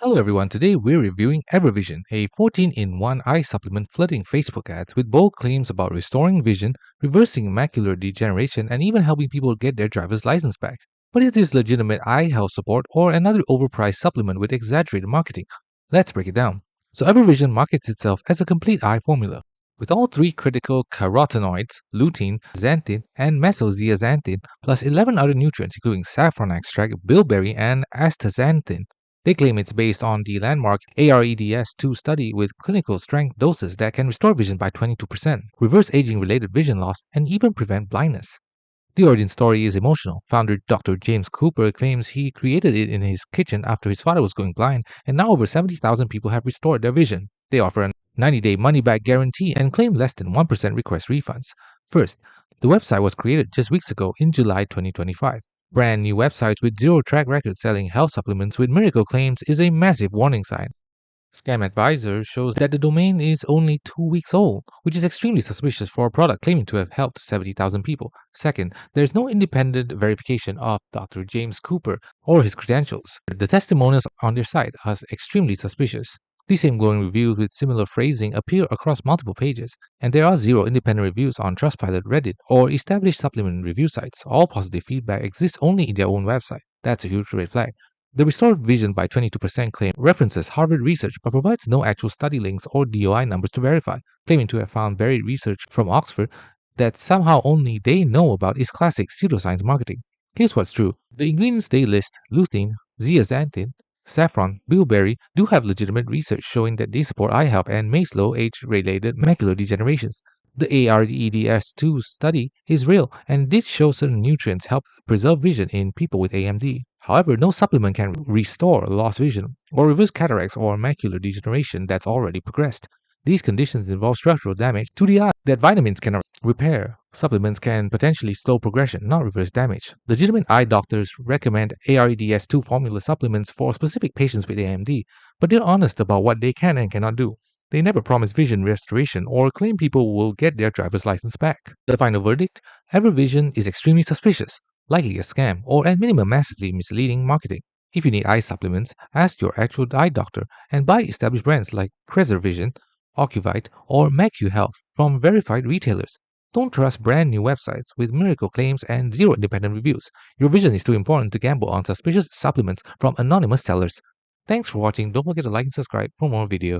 Hello everyone, today we're reviewing Evervision, a 14-in-1 eye supplement flooding Facebook ads with bold claims about restoring vision, reversing macular degeneration, and even helping people get their driver's license back. But is this legitimate eye health support or another overpriced supplement with exaggerated marketing? Let's break it down. So Evervision markets itself as a complete eye formula, with all three critical carotenoids, lutein, xanthine, and mesozeaxanthin, plus 11 other nutrients including saffron extract, bilberry, and astaxanthin. They claim it's based on the landmark AREDS2 study with clinical strength doses that can restore vision by 22%, reverse aging related vision loss, and even prevent blindness. The origin story is emotional. Founder Dr. James Cooper claims he created it in his kitchen after his father was going blind, and now over 70,000 people have restored their vision. They offer a 90-day money-back guarantee and claim less than 1% request refunds. First, the website was created just weeks ago in July 2025. Brand new websites with zero track record selling health supplements with miracle claims is a massive warning sign. Scam Advisor shows that the domain is only 2 weeks old, which is extremely suspicious for a product claiming to have helped 70,000 people. Second, there's no independent verification of Dr. James Cooper or his credentials. The testimonials on their site are extremely suspicious. These same glowing reviews with similar phrasing appear across multiple pages, and there are zero independent reviews on Trustpilot, Reddit, or established supplement review sites. All positive feedback exists only in their own website. That's a huge red flag. The restored vision by 22% claim references Harvard research but provides no actual study links or DOI numbers to verify, claiming to have found varied research from Oxford that somehow only they know about is classic pseudoscience marketing. Here's what's true. The ingredients they list, lutein, zeaxanthin, saffron, bilberry, do have legitimate research showing that they support eye health and may slow age-related macular degenerations. The AREDS2 study is real and did show certain nutrients help preserve vision in people with AMD. However, no supplement can restore lost vision or reverse cataracts or macular degeneration that's already progressed. These conditions involve structural damage to the eye that vitamins cannot repair. Supplements can potentially slow progression, not reverse damage. Legitimate eye doctors recommend AREDS2 formula supplements for specific patients with AMD, but they're honest about what they can and cannot do. They never promise vision restoration or claim people will get their driver's license back. The final verdict? Evervision is extremely suspicious, likely a scam, or at minimum massively misleading marketing. If you need eye supplements, ask your actual eye doctor and buy established brands like Preservision, Ocuvite, or MacuHealth from verified retailers. Don't trust brand new websites with miracle claims and zero independent reviews. Your vision is too important to gamble on suspicious supplements from anonymous sellers. Thanks for watching. Don't forget to like and subscribe for more videos.